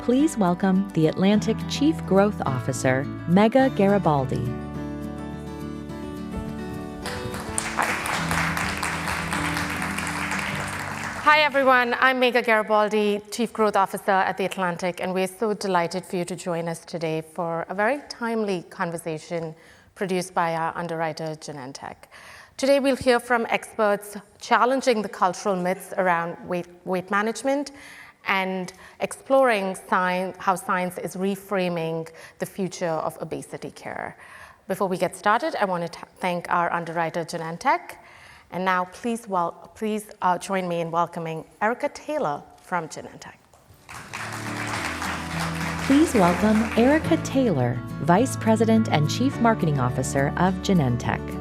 Please welcome the Atlantic Chief Growth Officer, Megha Garibaldi. Hi, everyone. I'm Megha Garibaldi, Chief Growth Officer at The Atlantic, and we're so delighted for you to join us today for a very timely conversation produced by our underwriter, Genentech. Today, we'll hear from experts challenging the cultural myths around weight management and exploring how science is reframing the future of obesity care. Before we get started, I want to thank our underwriter, Genentech. And now, please join me in welcoming Erica Taylor from Genentech. Please welcome Erica Taylor, Vice President and Chief Marketing Officer of Genentech.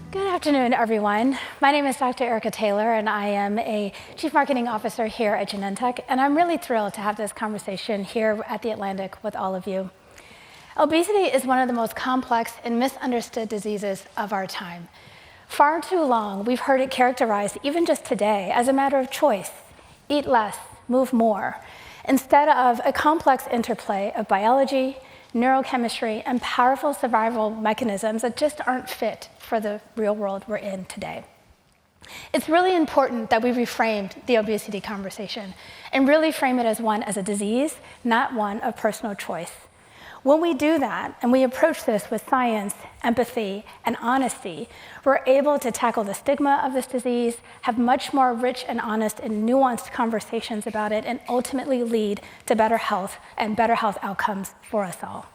Good afternoon, everyone. My name is Dr. Erica Taylor, and I am a Chief Marketing Officer here at Genentech. And I'm really thrilled to have this conversation here at the Atlantic with all of you. Obesity is one of the most complex and misunderstood diseases of our time. Far too long, we've heard it characterized, even just today, as a matter of choice: eat less, move more, instead of a complex interplay of biology, neurochemistry, and powerful survival mechanisms that just aren't fit for the real world we're in today. It's really important that we reframed the obesity conversation and really frame it as a disease, not one of personal choice. When we do that, and we approach this with science, empathy, and honesty, we're able to tackle the stigma of this disease, have much more rich and honest and nuanced conversations about it, and ultimately lead to better health and better health outcomes for us all.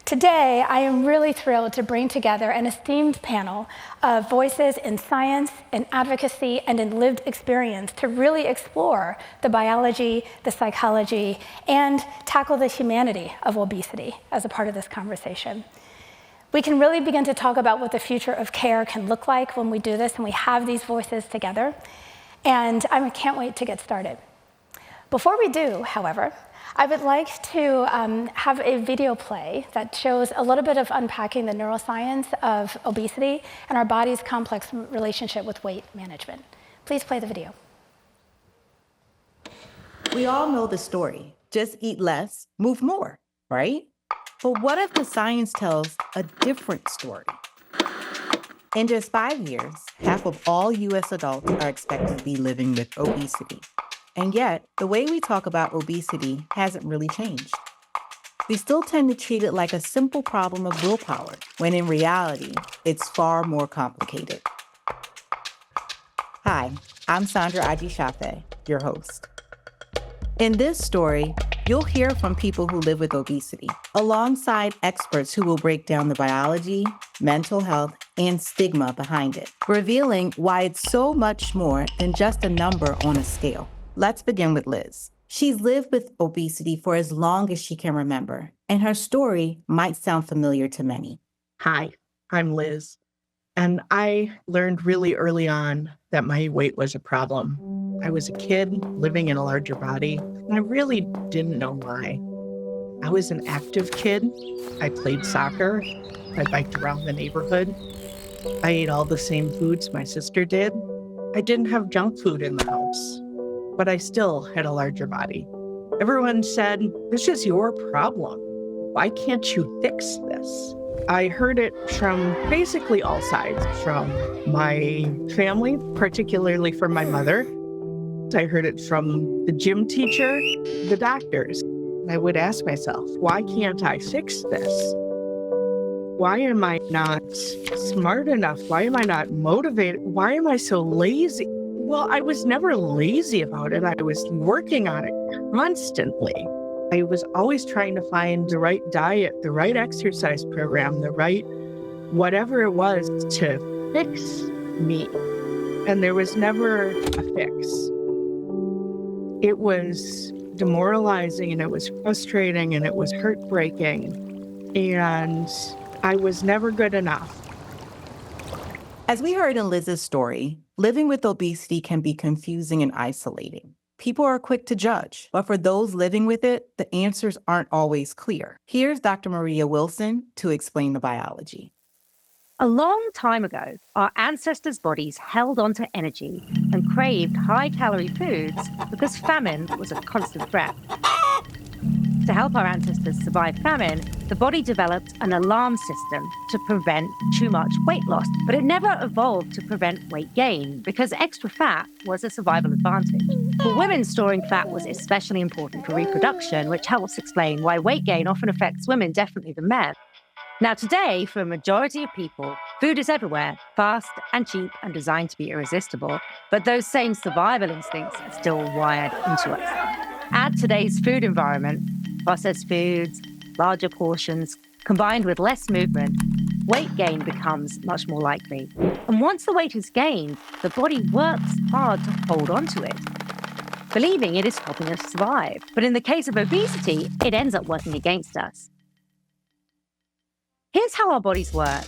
Today, I am really thrilled to bring together an esteemed panel of voices in science, in advocacy, and in lived experience to really explore the biology, the psychology, and tackle the humanity of obesity as a part of this conversation. We can really begin to talk about what the future of care can look like when we do this and we have these voices together. And I can't wait to get started. Before we do, however, I would like to have a video play that shows a little bit of unpacking the neuroscience of obesity and our body's complex relationship with weight management. Please play the video. We all know the story. Just eat less, move more, right? But what if the science tells a different story? In just 5 years, half of all U.S. adults are expected to be living with obesity. And yet, the way we talk about obesity hasn't really changed. We still tend to treat it like a simple problem of willpower, when in reality, it's far more complicated. Hi, I'm Sandra Aji-Shafe, your host. In this story, you'll hear from people who live with obesity, alongside experts who will break down the biology, mental health, and stigma behind it, revealing why it's so much more than just a number on a scale. Let's begin with Liz. She's lived with obesity for as long as she can remember, and her story might sound familiar to many. Hi, I'm Liz, and I learned really early on that my weight was a problem. I was a kid living in a larger body, and I really didn't know why. I was an active kid. I played soccer. I biked around the neighborhood. I ate all the same foods my sister did. I didn't have junk food in the house, but I still had a larger body. Everyone said, "This is your problem. Why can't you fix this?" I heard it from basically all sides, from my family, particularly from my mother. I heard it from the gym teacher, the doctors. I would ask myself, why can't I fix this? Why am I not smart enough? Why am I not motivated? Why am I so lazy? Well, I was never lazy about it. I was working on it constantly. I was always trying to find the right diet, the right exercise program, the right whatever it was to fix me. And there was never a fix. It was demoralizing, and it was frustrating, and it was heartbreaking. And I was never good enough. As we heard in Liz's story, living with obesity can be confusing and isolating. People are quick to judge, but for those living with it, the answers aren't always clear. Here's Dr. Maria Wilson to explain the biology. A long time ago, our ancestors' bodies held onto energy and craved high-calorie foods because famine was a constant threat. To help our ancestors survive famine, the body developed an alarm system to prevent too much weight loss, but it never evolved to prevent weight gain because extra fat was a survival advantage. For women, storing fat was especially important for reproduction, which helps explain why weight gain often affects women differently than men. Now, today, for a majority of people, food is everywhere, fast and cheap and designed to be irresistible, but those same survival instincts are still wired into us. Add today's food environment, processed foods, larger portions, combined with less movement, weight gain becomes much more likely. And once the weight is gained, the body works hard to hold on to it, believing it is helping us survive. But in the case of obesity, it ends up working against us. Here's how our bodies work.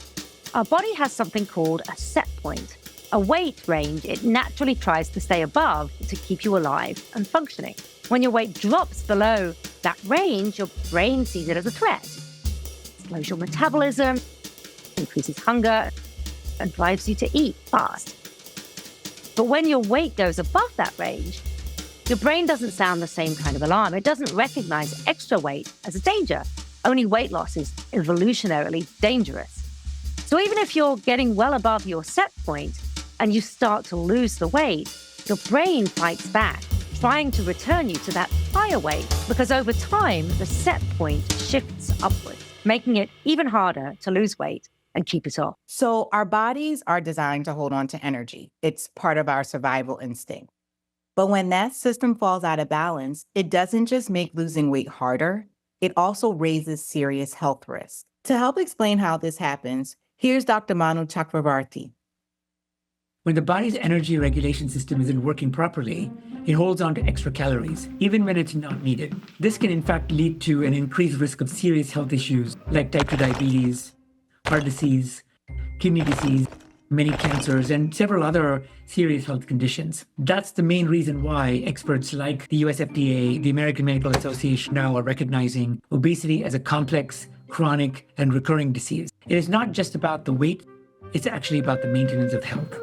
Our body has something called a set point, a weight range it naturally tries to stay above to keep you alive and functioning. When your weight drops below that range, your brain sees it as a threat. It slows your metabolism, increases hunger, and drives you to eat fast. But when your weight goes above that range, your brain doesn't sound the same kind of alarm. It doesn't recognize extra weight as a danger. Only weight loss is evolutionarily dangerous. So even if you're getting well above your set point and you start to lose the weight, your brain fights back, trying to return you to that higher weight, because over time, the set point shifts upwards, making it even harder to lose weight and keep it off. So our bodies are designed to hold on to energy. It's part of our survival instinct. But when that system falls out of balance, it doesn't just make losing weight harder, it also raises serious health risks. To help explain how this happens, here's Dr. Manu Chakravarti. When the body's energy regulation system isn't working properly, it holds on to extra calories, even when it's not needed. This can in fact lead to an increased risk of serious health issues like type 2 diabetes, heart disease, kidney disease, many cancers, and several other serious health conditions. That's the main reason why experts like the US FDA, the American Medical Association now are recognizing obesity as a complex, chronic, and recurring disease. It is not just about the weight, it's actually about the maintenance of health.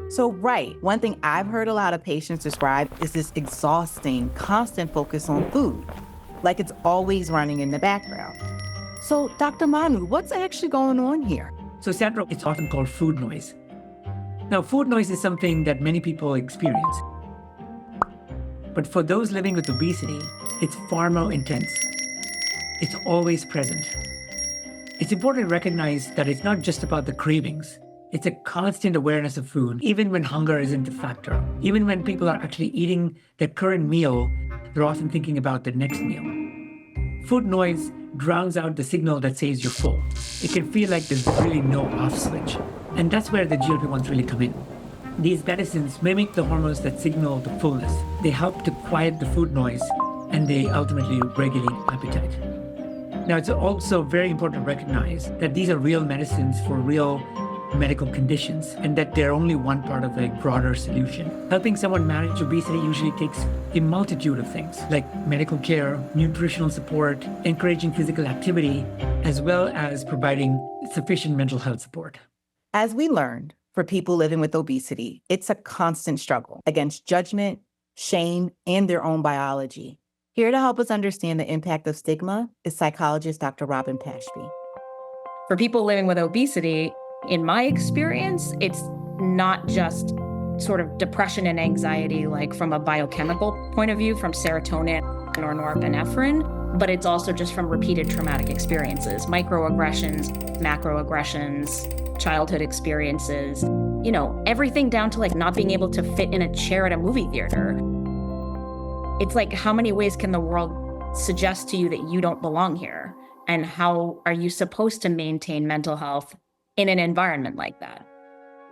So, right, one thing I've heard a lot of patients describe is this exhausting, constant focus on food, like it's always running in the background. So, Dr. Manu, what's actually going on here? So, Sandra, it's often called food noise. Now, food noise is something that many people experience. But for those living with obesity, it's far more intense. It's always present. It's important to recognize that it's not just about the cravings. It's a constant awareness of food, even when hunger isn't a factor. Even when people are actually eating their current meal, they're often thinking about the next meal. Food noise drowns out the signal that says you're full. It can feel like there's really no off switch. And that's where the GLP-1s really come in. These medicines mimic the hormones that signal the fullness. They help to quiet the food noise, and they ultimately regulate appetite. Now, it's also very important to recognize that these are real medicines for real medical conditions, and that they're only one part of a broader solution. Helping someone manage obesity usually takes a multitude of things, like medical care, nutritional support, encouraging physical activity, as well as providing sufficient mental health support. As we learned, for people living with obesity, it's a constant struggle against judgment, shame, and their own biology. Here to help us understand the impact of stigma is psychologist Dr. Robyn Pashby. For people living with obesity, in my experience, it's not just sort of depression and anxiety, like from a biochemical point of view, from serotonin or norepinephrine, but it's also just from repeated traumatic experiences, microaggressions, macroaggressions, childhood experiences, everything down to like not being able to fit in a chair at a movie theater. It's like, how many ways can the world suggest to you that you don't belong here? And how are you supposed to maintain mental health in an environment like that?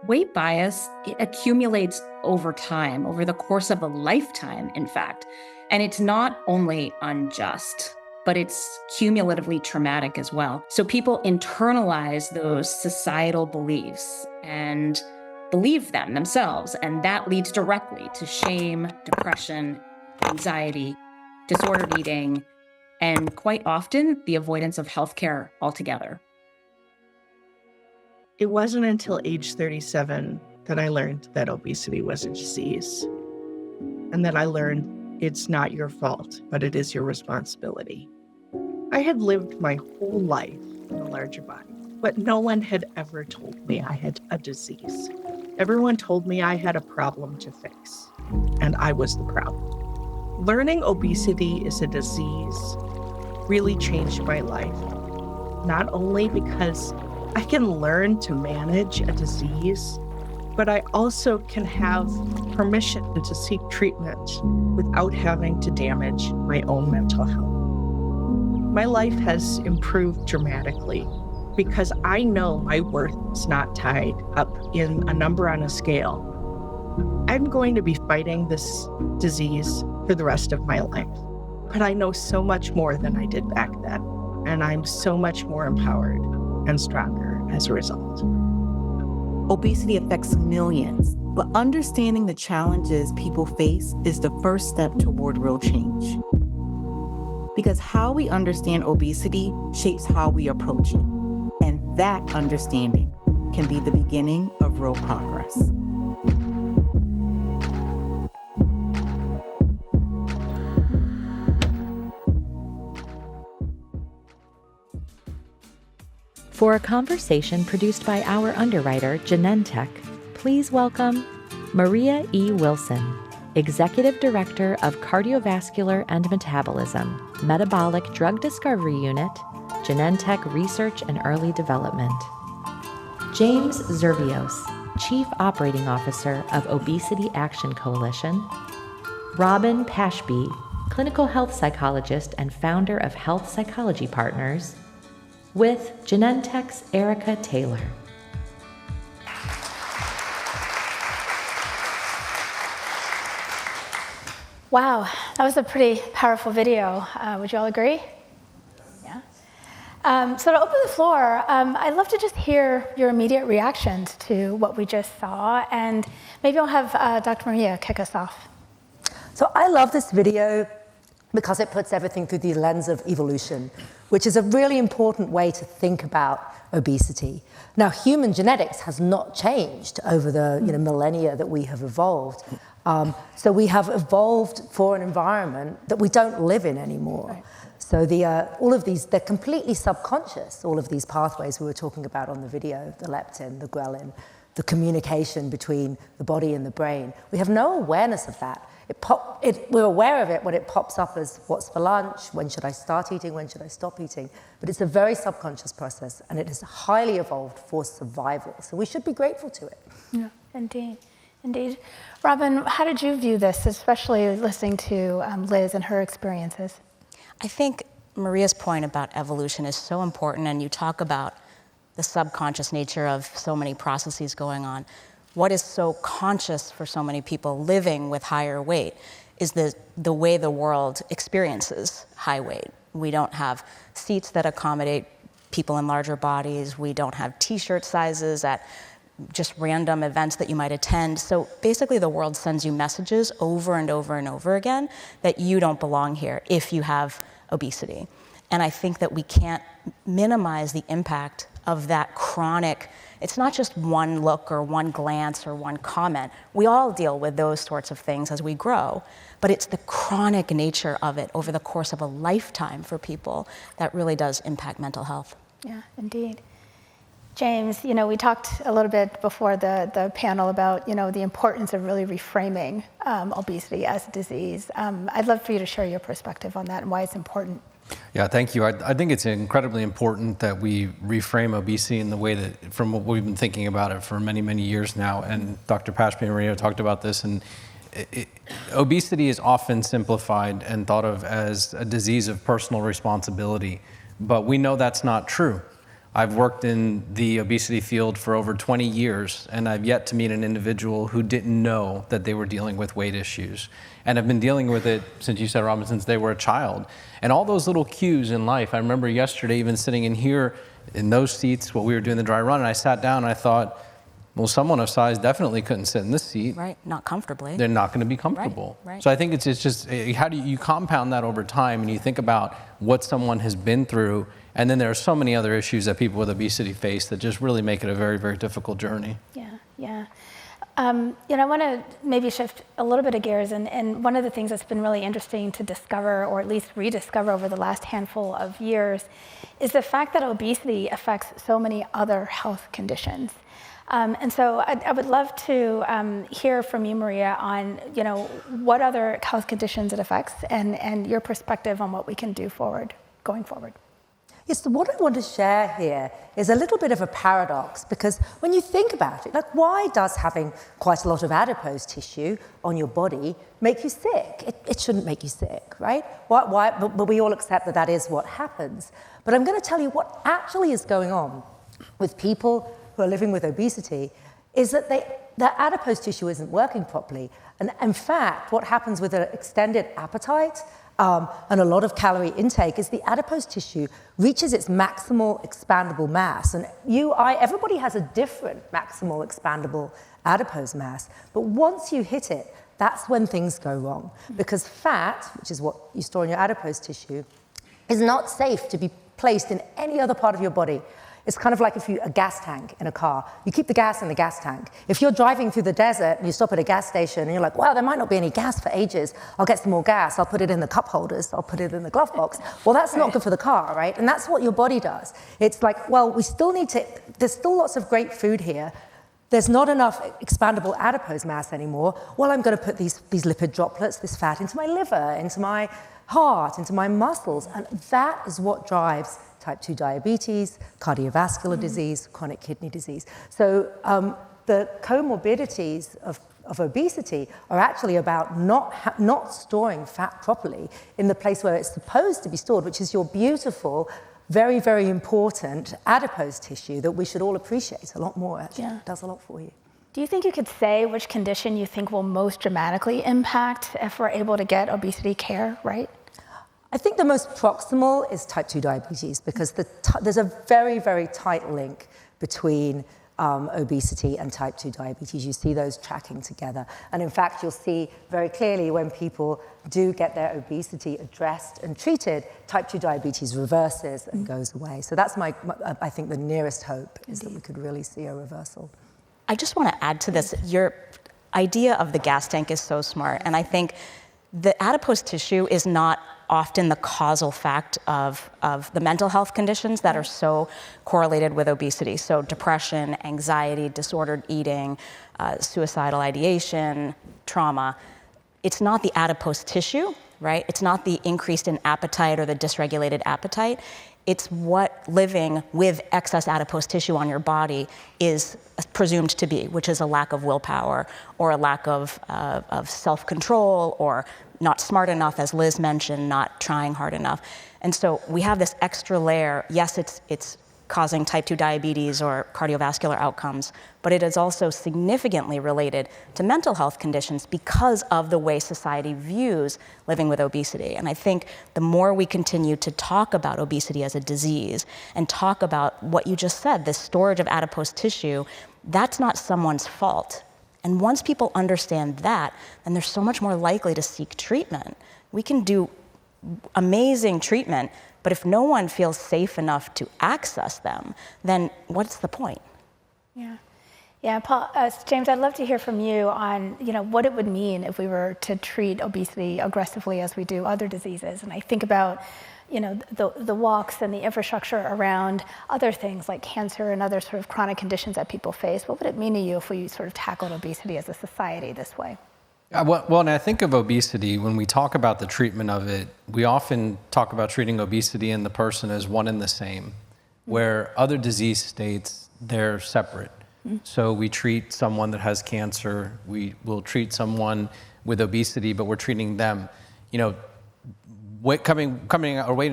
Weight bias, it accumulates over time, over the course of a lifetime, in fact. And it's not only unjust, but it's cumulatively traumatic as well. So people internalize those societal beliefs and believe them themselves. And that leads directly to shame, depression, anxiety, disordered eating, and quite often the avoidance of healthcare altogether. It wasn't until age 37 that I learned that obesity was a disease, and that I learned it's not your fault, but it is your responsibility. I had lived my whole life in a larger body, but no one had ever told me I had a disease. Everyone told me I had a problem to fix, and I was the problem. Learning obesity is a disease really changed my life, not only because I can learn to manage a disease, but I also can have permission to seek treatment without having to damage my own mental health. My life has improved dramatically because I know my worth is not tied up in a number on a scale. I'm going to be fighting this disease for the rest of my life, but I know so much more than I did back then, and I'm so much more empowered and stronger as a result. Obesity affects millions, but understanding the challenges people face is the first step toward real change. Because how we understand obesity shapes how we approach it, and that understanding can be the beginning of real progress. For a conversation produced by our underwriter, Genentech, please welcome Maria E. Wilson, Executive Director of Cardiovascular and Metabolism, Metabolic Drug Discovery Unit, Genentech Research and Early Development. James Zervios, Chief Operating Officer of Obesity Action Coalition. Robyn Pashby, Clinical Health Psychologist and founder of Health Psychology Partners, with Genentech's Erica Taylor. Wow, that was a pretty powerful video. Would you all agree? Yeah. So to open the floor, I'd love to just hear your immediate reactions to what we just saw, and maybe I'll have Dr. Maria kick us off. So I love this video because it puts everything through the lens of evolution, which is a really important way to think about obesity. Now, human genetics has not changed over the millennia that we have evolved. So we have evolved for an environment that we don't live in anymore. Right. So all of these, they're completely subconscious, all of these pathways we were talking about on the video, the leptin, the ghrelin, the communication between the body and the brain. We have no awareness of that. We're aware of it when it pops up as what's for lunch, when should I start eating, when should I stop eating. But it's a very subconscious process, and it is highly evolved for survival. So we should be grateful to it. Yeah, indeed. Indeed. Robyn, how did you view this, especially listening to Liz and her experiences? I think Maria's point about evolution is so important, and you talk about the subconscious nature of so many processes going on. What is so conscious for so many people living with higher weight is the way the world experiences high weight. We don't have seats that accommodate people in larger bodies. We don't have t-shirt sizes at just random events that you might attend. So basically the world sends you messages over and over and over again that you don't belong here if you have obesity. And I think that we can't minimize the impact of that chronic. It's not just one look or one glance or one comment. We all deal with those sorts of things as we grow, but it's the chronic nature of it over the course of a lifetime for people that really does impact mental health. Yeah, indeed. James, we talked a little bit before the panel about, the importance of really reframing obesity as a disease. I'd love for you to share your perspective on that and why it's important. Yeah, thank you. I think it's incredibly important that we reframe obesity in the way that, from what we've been thinking about it for many, many years now. And Dr. Pashby and Maria talked about this. And obesity is often simplified and thought of as a disease of personal responsibility. But we know that's not true. I've worked in the obesity field for over 20 years, and I've yet to meet an individual who didn't know that they were dealing with weight issues. And I've been dealing with it, since you said, Robyn, since they were a child. And all those little cues in life, I remember yesterday even sitting in here in those seats while we were doing the dry run, and I sat down and I thought, Well, someone of size definitely couldn't sit in this seat. Right, not comfortably. They're not going to be comfortable. Right. So I think it's just, how do you compound that over time, and you think about what someone has been through, and then there are so many other issues that people with obesity face that just really make it a very, very difficult journey. Yeah. I want to maybe shift a little bit of gears, and one of the things that's been really interesting to discover, or at least rediscover over the last handful of years, is the fact that obesity affects so many other health conditions. And so I would love to hear from you, Maria, on what other health conditions it affects, and your perspective on what we can do going forward. Yes, so what I want to share here is a little bit of a paradox, because when you think about it, like, why does having quite a lot of adipose tissue on your body make you sick? It shouldn't make you sick, right? Why? But we all accept that is what happens. But I'm going to tell you what actually is going on with people who are living with obesity is that their adipose tissue isn't working properly. And in fact, what happens with an extended appetite and a lot of calorie intake is the adipose tissue reaches its maximal expandable mass. And everybody has a different maximal expandable adipose mass. But once you hit it, that's when things go wrong. Because fat, which is what you store in your adipose tissue, is not safe to be placed in any other part of your body. It's kind of like a gas tank in a car. You keep the gas in the gas tank. If you're driving through the desert and you stop at a gas station and you're like, wow, there might not be any gas for ages. I'll get some more gas. I'll put it in the cup holders. I'll put it in the glove box. Well, that's not good for the car, right? And that's what your body does. It's like, well, there's still lots of great food here. There's not enough expandable adipose mass anymore. Well, I'm going to put these lipid droplets, this fat, into my liver, into my heart, into my muscles. And that is what drives type 2 diabetes, cardiovascular disease, chronic kidney disease. So the comorbidities of obesity are actually about not storing fat properly in the place where it's supposed to be stored, which is your beautiful, very, very important adipose tissue that we should all appreciate a lot more. Actually, it does a lot for you. Do you think you could say which condition you think will most dramatically impact if we're able to get obesity care right? I think the most proximal is type 2 diabetes, because there's a very, very tight link between obesity and type 2 diabetes. You see those tracking together. And in fact, you'll see very clearly when people do get their obesity addressed and treated, type 2 diabetes reverses and goes away. So that's I think the nearest hope is that we could really see a reversal. I just want to add to this. Your idea of the gas tank is so smart. And I think the adipose tissue is not often the causal fact of the mental health conditions that are so correlated with obesity. So depression, anxiety, disordered eating, suicidal ideation, trauma. It's not the adipose tissue, right? It's not the increased in appetite or the dysregulated appetite. It's what living with excess adipose tissue on your body is presumed to be, which is a lack of willpower or a lack of self-control, or not smart enough, as Liz mentioned, not trying hard enough. And so we have this extra layer. Yes, it's causing type 2 diabetes or cardiovascular outcomes, but it is also significantly related to mental health conditions because of the way society views living with obesity. And I think the more we continue to talk about obesity as a disease and talk about what you just said, this storage of adipose tissue, that's not someone's fault. And once people understand that, then they're so much more likely to seek treatment. We can do amazing treatment, but if no one feels safe enough to access them, then what's the point? Yeah, Paul, James, I'd love to hear from you on what it would mean if we were to treat obesity aggressively as we do other diseases. And I think about the walks and the infrastructure around other things like cancer and other sort of chronic conditions that people face. What would it mean to you if we sort of tackled obesity as a society this way? Well, and I think of obesity, when we talk about the treatment of it, we often talk about treating obesity in the person as one and the same, where other disease states, they're separate. So we treat someone that has cancer, we will treat someone with obesity, but we're treating them. Waiting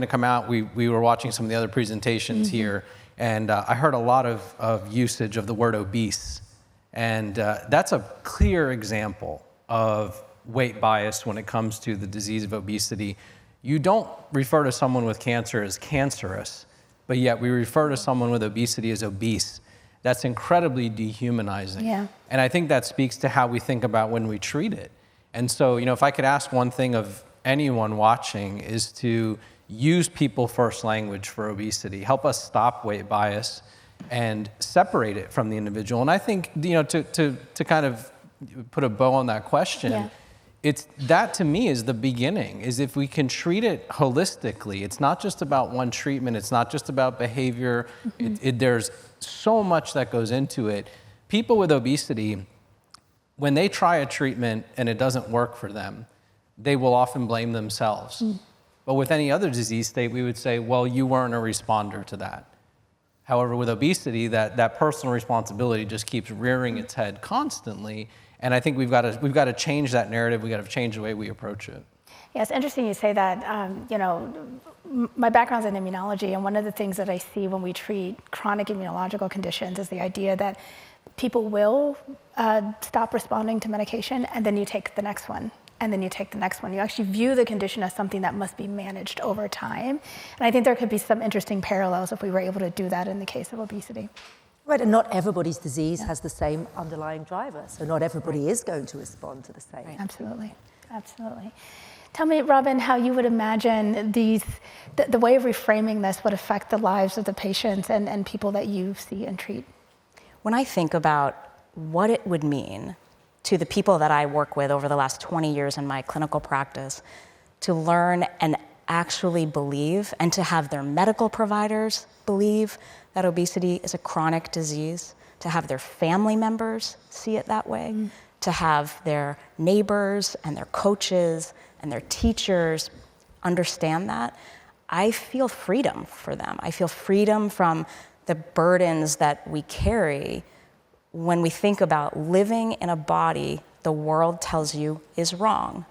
to come out, we were watching some of the other presentations here, and I heard a lot of usage of the word obese. And that's a clear example of weight bias when it comes to the disease of obesity. You don't refer to someone with cancer as cancerous, but yet we refer to someone with obesity as obese. that's incredibly dehumanizing. Yeah. And I think that speaks to how we think about when we treat it. And so, if I could ask one thing of anyone watching is to use people first language for obesity, help us stop weight bias and separate it from the individual. And I think, to kind of put a bow on that question, it's that to me is the beginning, is if we can treat it holistically. It's not just about one treatment. It's not just about behavior. There's so much that goes into it. People with obesity, when they try a treatment and it doesn't work for them, they will often blame themselves. But with any other disease state, we would say, well, you weren't a responder to that. However, with obesity, that personal responsibility just keeps rearing its head constantly. And I think we've got to change that narrative. We've got to change the way we approach it. Yeah, it's interesting you say that. My background's in immunology, and one of the things that I see when we treat chronic immunological conditions is the idea that people will stop responding to medication, and then you take the next one, and then you take the next one. You actually view the condition as something that must be managed over time. And I think there could be some interesting parallels if we were able to do that in the case of obesity. Right, and not everybody's disease has the same underlying driver, so not everybody is going to respond to the same. Right. Absolutely, absolutely. Tell me, Robyn, how you would imagine the way of reframing this would affect the lives of the patients and people that you see and treat. When I think about what it would mean to the people that I work with over the last 20 years in my clinical practice to learn and actually believe, and to have their medical providers believe that obesity is a chronic disease, to have their family members see it that way, to have their neighbors and their coaches and their teachers understand that, I feel freedom for them. I feel freedom from the burdens that we carry when we think about living in a body the world tells you is wrong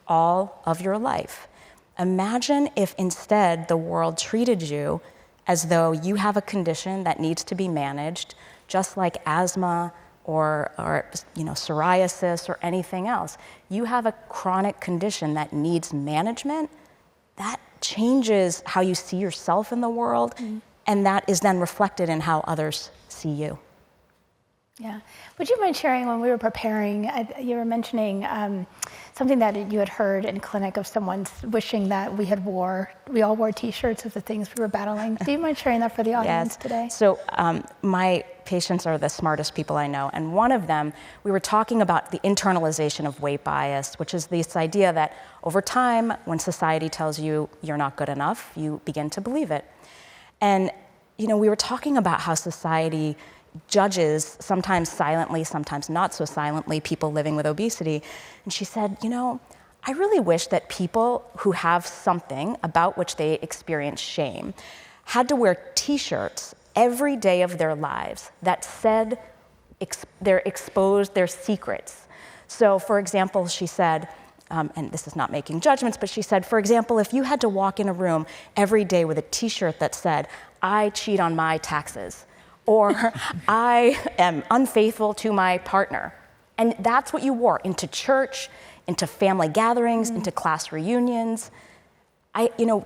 all of your life. Imagine if instead the world treated you as though you have a condition that needs to be managed, just like asthma or psoriasis or anything else. You have a chronic condition that needs management. That changes how you see yourself in the world, and that is then reflected in how others see you. Yeah. Would you mind sharing, when we were preparing, you were mentioning something that you had heard in clinic of someone wishing that we all wore T-shirts of the things we were battling. Do you mind sharing that for the audience today? So my patients are the smartest people I know. And one of them, we were talking about the internalization of weight bias, which is this idea that over time, when society tells you you're not good enough, you begin to believe it. And we were talking about how society judges, sometimes silently, sometimes not so silently, people living with obesity. And she said, I really wish that people who have something about which they experience shame had to wear T-shirts every day of their lives that said they're exposed their secrets. So, for example, she said, and this is not making judgments, but she said, for example, if you had to walk in a room every day with a T-shirt that said, I cheat on my taxes, or I am unfaithful to my partner. And that's what you wore into church, into family gatherings, into class reunions.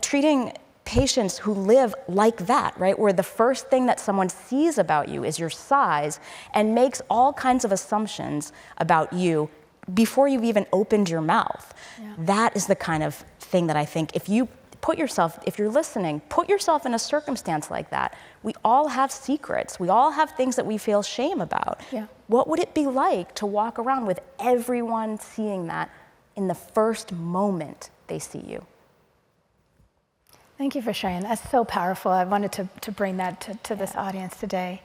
Treating patients who live like that, right, where the first thing that someone sees about you is your size and makes all kinds of assumptions about you before you've even opened your mouth. Yeah. That is the kind of thing that I think if you're listening, put yourself in a circumstance like that. We all have secrets. We all have things that we feel shame about. Yeah. What would it be like to walk around with everyone seeing that in the first moment they see you? Thank you for sharing. That's so powerful. I wanted to bring that to this audience today.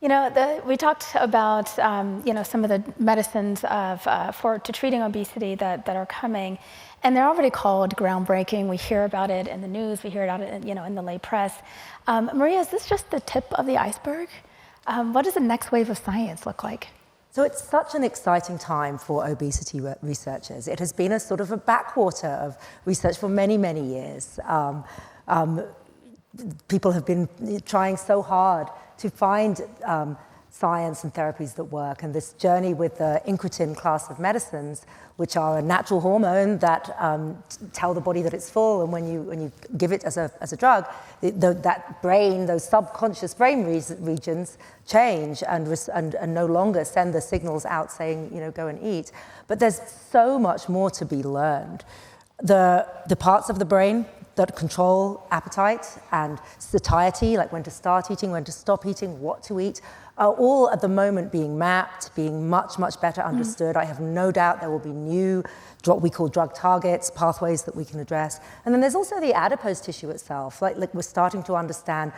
We talked about some of the medicines to treating obesity that are coming, and they're already called groundbreaking. We hear about it in the news. We hear about it in the lay press. Maria, is this just the tip of the iceberg? What does the next wave of science look like? So it's such an exciting time for obesity researchers. It has been a sort of a backwater of research for many, many years. People have been trying so hard to find science and therapies that work. And this journey with the incretin class of medicines, which are a natural hormone that tell the body that it's full, and when you give it as a drug, that brain, those subconscious brain regions change and no longer send the signals out saying, go and eat. But there's so much more to be learned. The parts of the brain that control appetite and satiety, like when to start eating, when to stop eating, what to eat, are all at the moment being mapped, being much, much better understood. I have no doubt there will be new, what we call drug targets, pathways that we can address. And then there's also the adipose tissue itself. Like we're starting to understand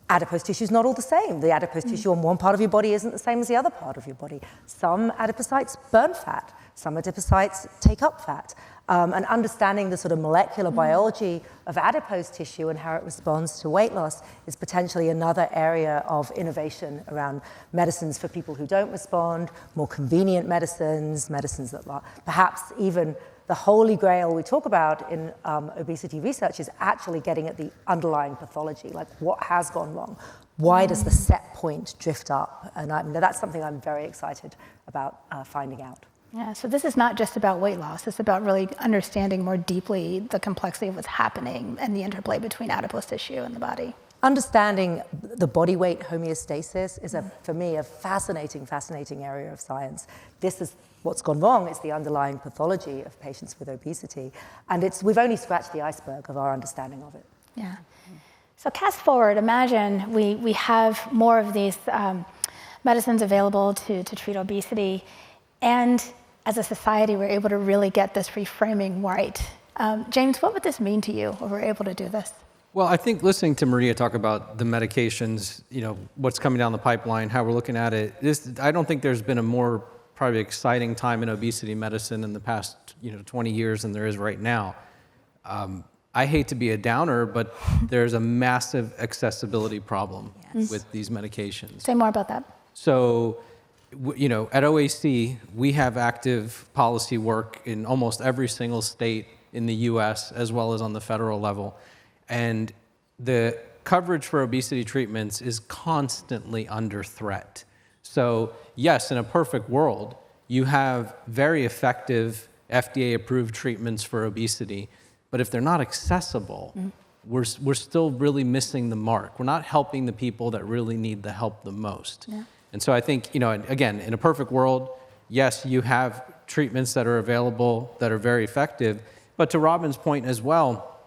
adipose tissue is not all the same. The adipose tissue on one part of your body isn't the same as the other part of your body. Some adipocytes burn fat. Some adipocytes take up fat. And understanding the sort of molecular biology of adipose tissue and how it responds to weight loss is potentially another area of innovation around medicines for people who don't respond, more convenient medicines that perhaps even the holy grail we talk about in obesity research is actually getting at the underlying pathology, like what has gone wrong? Why does the set point drift up? And that's something I'm very excited about finding out. Yeah, so this is not just about weight loss. It's about really understanding more deeply the complexity of what's happening and the interplay between adipose tissue and the body. Understanding the body weight homeostasis is, for me, a fascinating area of science. This is what's gone wrong. It's the underlying pathology of patients with obesity. And we've only scratched the iceberg of our understanding of it. Yeah. So cast forward, imagine we have more of these medicines available to treat obesity. And as a society, we're able to really get this reframing right. James, what would this mean to you if we're able to do this? Well, I think listening to Maria talk about the medications, what's coming down the pipeline, how we're looking at it, I don't think there's been a more probably exciting time in obesity medicine in the past 20 years than there is right now. I hate to be a downer, but there's a massive accessibility problem with these medications. Say more about that. So, at OAC, we have active policy work in almost every single state in the US, as well as on the federal level. And the coverage for obesity treatments is constantly under threat. So, yes, in a perfect world, you have very effective FDA-approved treatments for obesity, but if they're not accessible, we're still really missing the mark. We're not helping the people that really need the help the most. Yeah. And so I think, again, in a perfect world, yes, you have treatments that are available that are very effective. But to Robyn's point as well,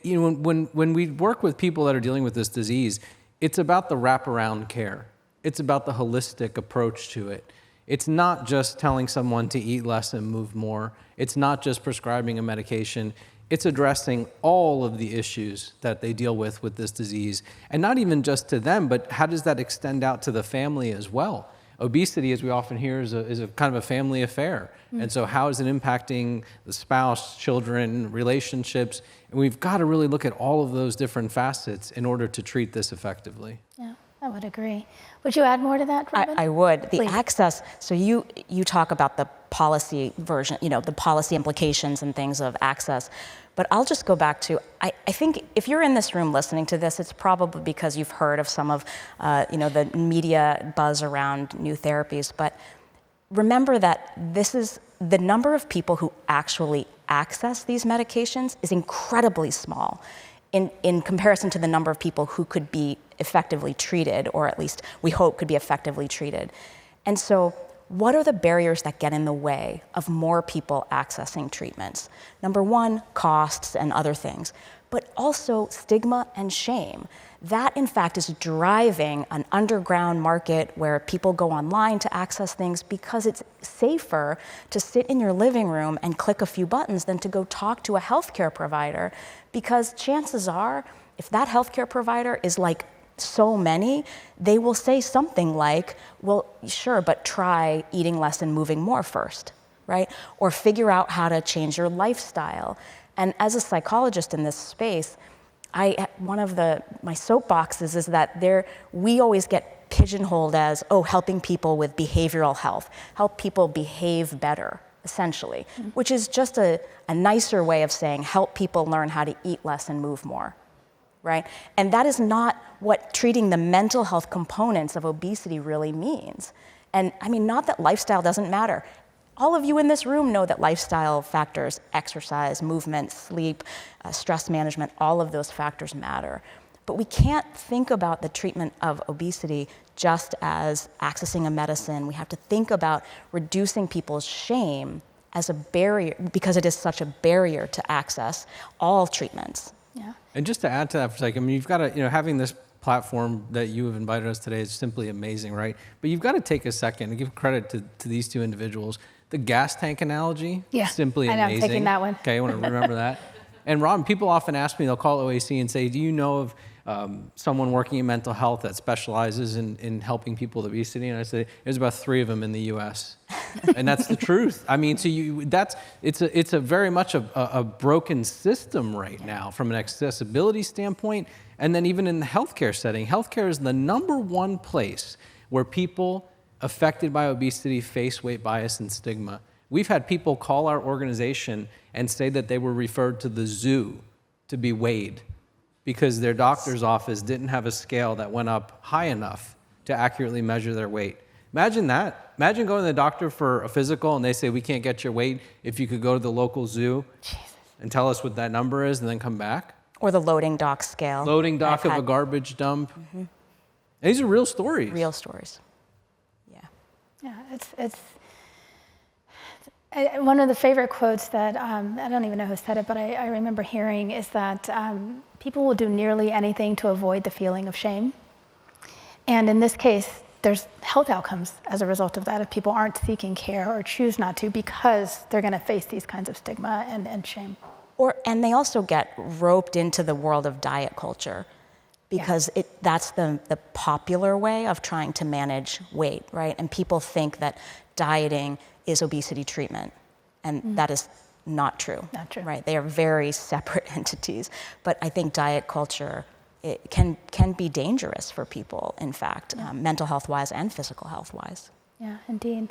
when we work with people that are dealing with this disease, it's about the wraparound care. It's about the holistic approach to it. It's not just telling someone to eat less and move more. It's not just prescribing a medication. It's addressing all of the issues that they deal with this disease. And not even just to them, but how does that extend out to the family as well? Obesity, as we often hear, is a kind of a family affair. And so how is it impacting the spouse, children, relationships? And we've got to really look at all of those different facets in order to treat this effectively. Yeah, I would agree. Would you add more to that, Robyn? I would. The Please. access, so you talk about the policy version, the policy implications and things of access. But I'll just go back to, I think if you're in this room listening to this, it's probably because you've heard of some of, the media buzz around new therapies. But remember that this is the number of people who actually access these medications is incredibly small in comparison to the number of people who could be effectively treated, or at least we hope could be effectively treated. And so, what are the barriers that get in the way of more people accessing treatments? Number one, costs and other things, but also stigma and shame. That, in fact, is driving an underground market where people go online to access things because it's safer to sit in your living room and click a few buttons than to go talk to a healthcare provider, because chances are, if that healthcare provider is like so many, they will say something like, well, sure, but try eating less and moving more first, right? Or figure out how to change your lifestyle. And as a psychologist in this space, one of my soapboxes is that we always get pigeonholed as, helping people with behavioral health, help people behave better, essentially, which is just a nicer way of saying help people learn how to eat less and move more. right? And that is not what treating the mental health components of obesity really means. And I mean, not that lifestyle doesn't matter. All of you in this room know that lifestyle factors, exercise, movement, sleep, stress management, all of those factors matter. But we can't think about the treatment of obesity just as accessing a medicine. We have to think about reducing people's shame as a barrier, because it is such a barrier to access all treatments. Yeah. And just to add to that for a second, I mean, you've got to, having this platform that you have invited us today is simply amazing, right? But you've got to take a second and give credit to these two individuals. The gas tank analogy, simply amazing. I know, I'm taking that one. Okay, I want to remember that. And Robyn, people often ask me, they'll call OAC and say, do you know of someone working in mental health that specializes in helping people with obesity? And I say, there's about 3 of them in the US. And that's the truth. I mean, it's a very much a broken system right now from an accessibility standpoint. And then even in the healthcare setting, healthcare is the #1 place where people affected by obesity face weight bias and stigma. We've had people call our organization and say that they were referred to the zoo to be weighed because their doctor's office didn't have a scale that went up high enough to accurately measure their weight. Imagine that. Imagine going to the doctor for a physical and they say, we can't get your weight. If you could go to the local zoo and tell us what that number is and then come back. Or the loading dock scale. Loading dock of a garbage dump. Mm-hmm. These are real stories. Real stories. Yeah, it's one of the favorite quotes that, I don't even know who said it, but I remember hearing is that people will do nearly anything to avoid the feeling of shame. And in this case, there's health outcomes as a result of that if people aren't seeking care or choose not to because they're going to face these kinds of stigma and shame. And they also get roped into the world of diet culture because that's the popular way of trying to manage weight, right? And people think that dieting is obesity treatment, and that is not true. Not true. Right? They are very separate entities. But I think diet culture can be dangerous for people, in fact, mental health-wise and physical health-wise. Yeah, indeed.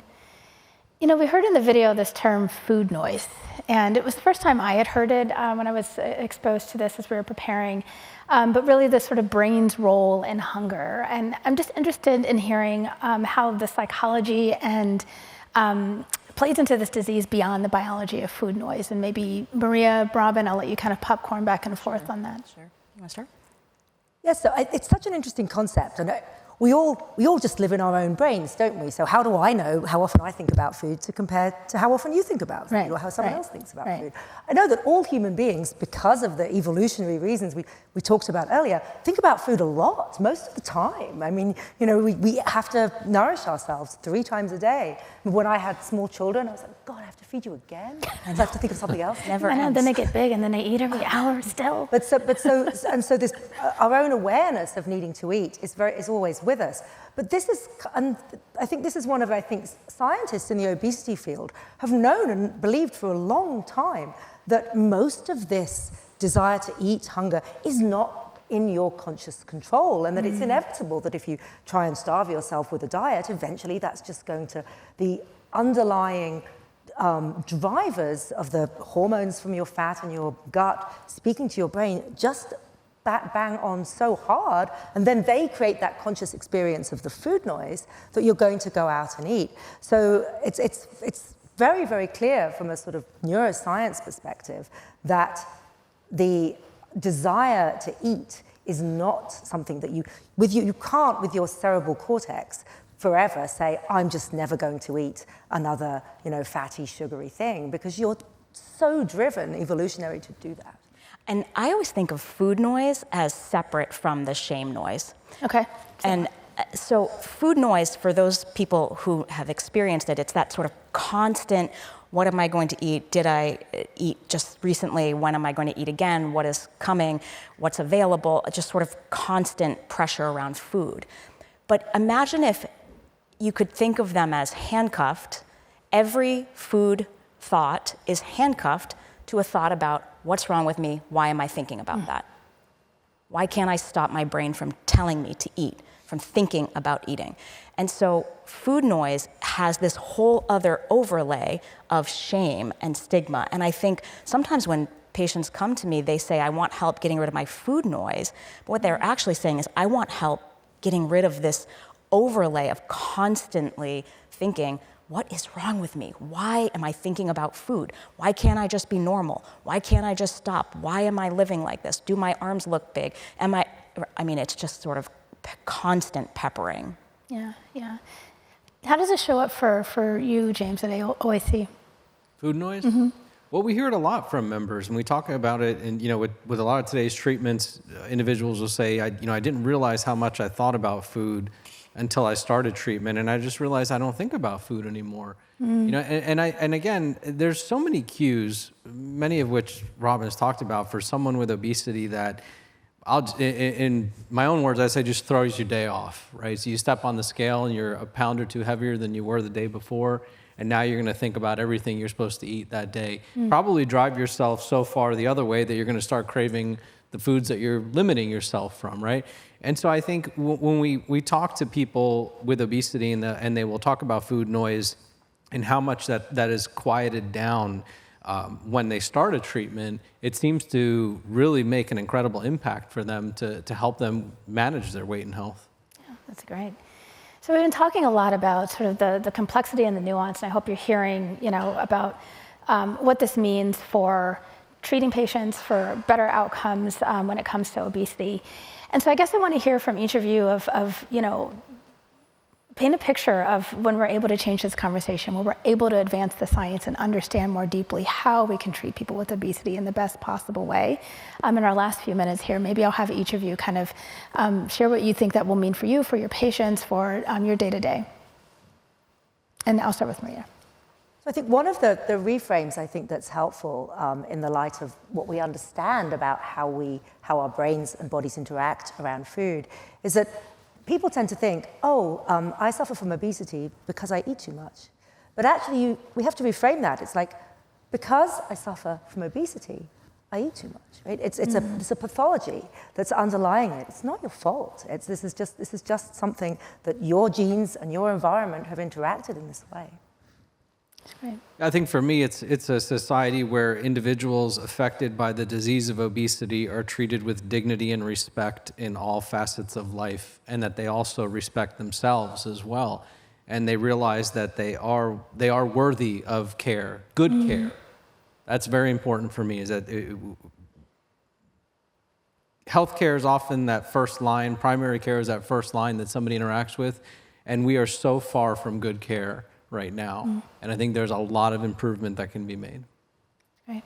We heard in the video this term food noise, and it was the first time I had heard it when I was exposed to this as we were preparing, but really the sort of brain's role in hunger. And I'm just interested in hearing how the psychology and plays into this disease beyond the biology of food noise. And maybe Maria, Robyn, I'll let you kind of popcorn back and forth on that. Sure. You want to start? Yes, so it's such an interesting concept. And we all just live in our own brains, don't we? So how do I know how often I think about food to compare to how often you think about food or how someone else thinks about food? I know that all human beings, because of the evolutionary reasons we talked about earlier, think about food a lot, most of the time. I mean, we have to nourish ourselves 3 times a day. When I had small children, I was like, God, I have to feed you again? I have to think of something else. Never ends. I know, then they get big and then they eat every hour still. So this our own awareness of needing to eat is always with us. But I think this is one of, scientists in the obesity field have known and believed for a long time that most of this desire to eat, hunger, is not in your conscious control, and that it's inevitable that if you try and starve yourself with a diet, eventually that's just going to, the underlying drivers of the hormones from your fat and your gut speaking to your brain just bang on so hard, and then they create that conscious experience of the food noise that you're going to go out and eat. So it's very, very clear from a sort of neuroscience perspective that the desire to eat is not something that you can't with your cerebral cortex forever say, I'm just never going to eat another, fatty, sugary thing, because you're so driven evolutionary to do that. And I always think of food noise as separate from the shame noise. Okay. And so food noise, for those people who have experienced it, it's that sort of constant, what am I going to eat? Did I eat just recently? When am I going to eat again? What is coming? What's available? Just sort of constant pressure around food. But imagine if you could think of them as handcuffed. Every food thought is handcuffed to a thought about what's wrong with me? Why am I thinking about that? Why can't I stop my brain from telling me to eat, from thinking about eating? And so food noise has this whole other overlay of shame and stigma. And I think sometimes when patients come to me, they say, I want help getting rid of my food noise. But what they're actually saying is, I want help getting rid of this overlay of constantly thinking, what is wrong with me? Why am I thinking about food? Why can't I just be normal? Why can't I just stop? Why am I living like this? Do my arms look big? I mean, it's just sort of constant peppering. Yeah, yeah. How does it show up for you, James, at OAC? Food noise? Well, we hear it a lot from members, and we talk about it. And with a lot of today's treatments, individuals will say, I didn't realize how much I thought about food until I started treatment, and I just realized I don't think about food anymore. And again, there's so many cues, many of which Robyn's talked about, for someone with obesity that in my own words, I say just throws your day off, right? So you step on the scale and you're a pound or two heavier than you were the day before, and now you're gonna think about everything you're supposed to eat that day. Probably drive yourself so far the other way that you're gonna start craving the foods that you're limiting yourself from, right? And so I think when we talk to people with obesity and they will talk about food noise and how much that is quieted down when they start a treatment, it seems to really make an incredible impact for them to help them manage their weight and health. Yeah, that's great. So we've been talking a lot about sort of the complexity and the nuance, and I hope you're hearing, about what this means for treating patients, for better outcomes when it comes to obesity. And so I guess I want to hear from each of you of paint a picture of when we're able to change this conversation, when we're able to advance the science and understand more deeply how we can treat people with obesity in the best possible way. In our last few minutes here, maybe I'll have each of you kind of share what you think that will mean for you, for your patients, for your day-to-day. And I'll start with Maria. So I think one of the reframes I think that's helpful in the light of what we understand about how our brains and bodies interact around food is that people tend to think, I suffer from obesity because I eat too much. But actually, we have to reframe that. It's like, because I suffer from obesity, I eat too much, right? It's a pathology that's underlying it. It's not your fault. This is just something that your genes and your environment have interacted in this way. Right. I think for me, it's a society where individuals affected by the disease of obesity are treated with dignity and respect in all facets of life, and that they also respect themselves as well. And they realize that they are worthy of care, good care. That's very important for me, is that healthcare is often that first line, primary care is that first line that somebody interacts with, and we are so far from good care right now. And I think there's a lot of improvement that can be made. Right.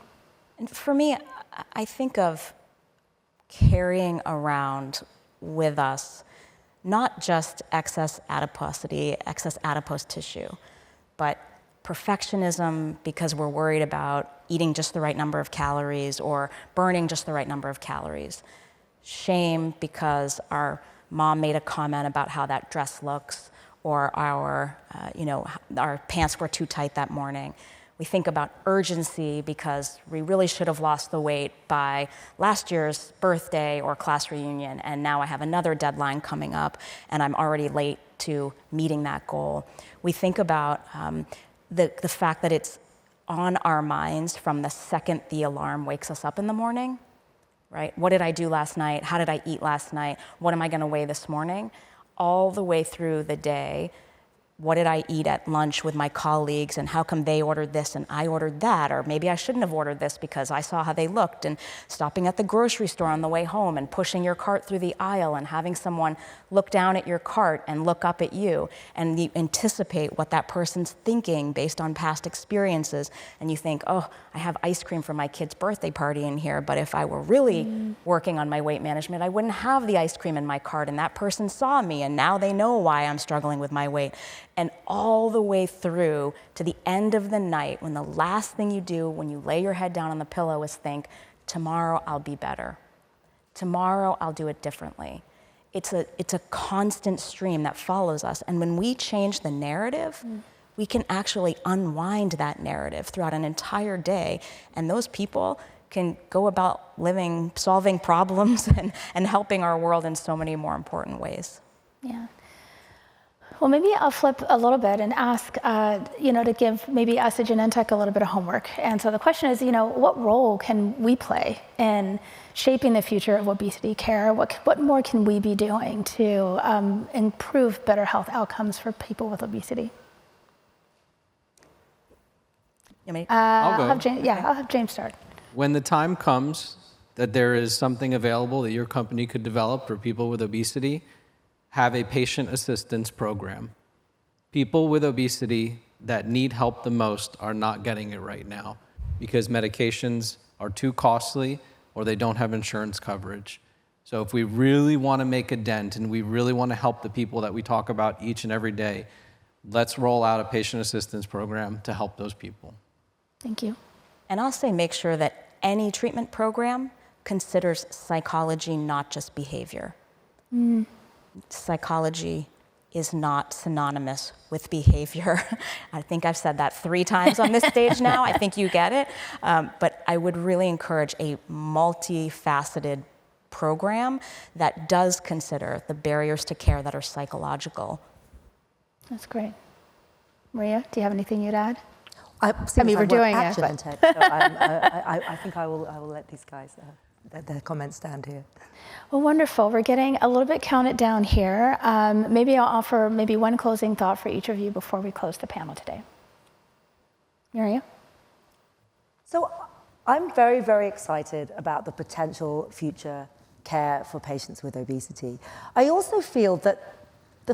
And for me, I think of carrying around with us not just excess adiposity, excess adipose tissue, but perfectionism because we're worried about eating just the right number of calories or burning just the right number of calories. Shame because our mom made a comment about how that dress looks, or our pants were too tight that morning. We think about urgency because we really should have lost the weight by last year's birthday or class reunion, and now I have another deadline coming up, and I'm already late to meeting that goal. We think about the fact that it's on our minds from the second the alarm wakes us up in the morning, right? What did I do last night? How did I eat last night? What am I gonna weigh this morning? All the way through the day, what did I eat at lunch with my colleagues, and how come they ordered this and I ordered that? Or maybe I shouldn't have ordered this because I saw how they looked, and stopping at the grocery store on the way home and pushing your cart through the aisle and having someone look down at your cart and look up at you, and you anticipate what that person's thinking based on past experiences. And you think, I have ice cream for my kid's birthday party in here, but if I were really working on my weight management, I wouldn't have the ice cream in my cart, and that person saw me, and now they know why I'm struggling with my weight. And all the way through to the end of the night, when the last thing you do when you lay your head down on the pillow is think, tomorrow I'll be better. Tomorrow I'll do it differently. It's a constant stream that follows us. And when we change the narrative, we can actually unwind that narrative throughout an entire day. And those people can go about living, solving problems and helping our world in so many more important ways. Yeah. Well, maybe I'll flip a little bit and ask, to give maybe us at Genentech a little bit of homework. And so the question is, what role can we play in shaping the future of obesity care? What more can we be doing to improve better health outcomes for people with obesity? I'll have James start. When the time comes that there is something available that your company could develop for people with obesity, have a patient assistance program. People with obesity that need help the most are not getting it right now because medications are too costly or they don't have insurance coverage. So if we really want to make a dent and we really want to help the people that we talk about each and every day, let's roll out a patient assistance program to help those people. Thank you. And I'll say make sure that any treatment program considers psychology, not just behavior. Psychology is not synonymous with behavior. I think I've said that 3 times on this stage now. I think you get it. But I would really encourage a multifaceted program that does consider the barriers to care that are psychological. That's great. Maria, do you have anything you'd add? We're doing it. Genentech, so I think I will let these guys let their comments stand here. Well, wonderful. We're getting a little bit counted down here. Maybe I'll offer one closing thought for each of you before we close the panel today. Maria? So I'm very, very excited about the potential future care for patients with obesity. I also feel that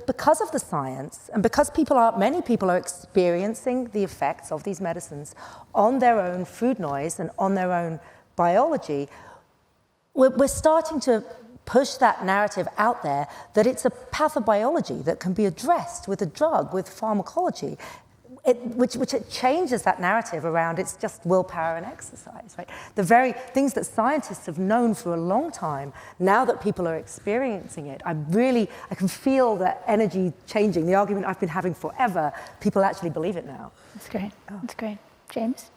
because of the science and because many people are experiencing the effects of these medicines on their own food noise and on their own biology, we're starting to push that narrative out there that it's a pathobiology that can be addressed with a drug, with pharmacology, which it changes that narrative around it's just willpower and exercise, right? The very things that scientists have known for a long time, now that people are experiencing it, I can feel that energy changing. The argument I've been having forever, people actually believe it now. That's great. That's great. James?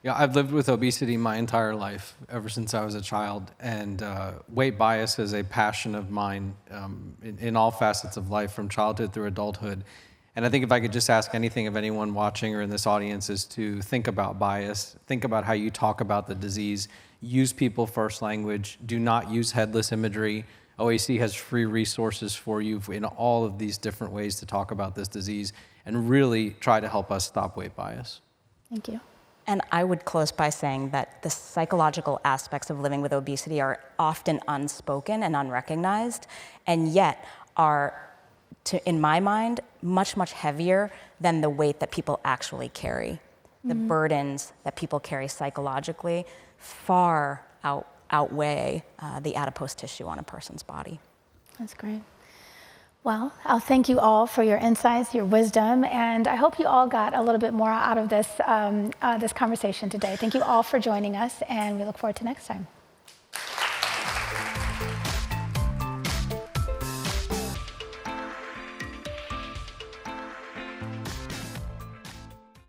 Yeah, I've lived with obesity my entire life, ever since I was a child, and weight bias is a passion of mine in all facets of life, from childhood through adulthood. And I think if I could just ask anything of anyone watching or in this audience is to think about bias, think about how you talk about the disease, use people first language, do not use headless imagery. OAC has free resources for you in all of these different ways to talk about this disease, and really try to help us stop weight bias. Thank you. And I would close by saying that the psychological aspects of living with obesity are often unspoken and unrecognized, and yet are, in my mind, much, much heavier than the weight that people actually carry. The burdens that people carry psychologically far outweigh the adipose tissue on a person's body. That's great. Well, I'll thank you all for your insights, your wisdom, and I hope you all got a little bit more out of this, this conversation today. Thank you all for joining us, and we look forward to next time.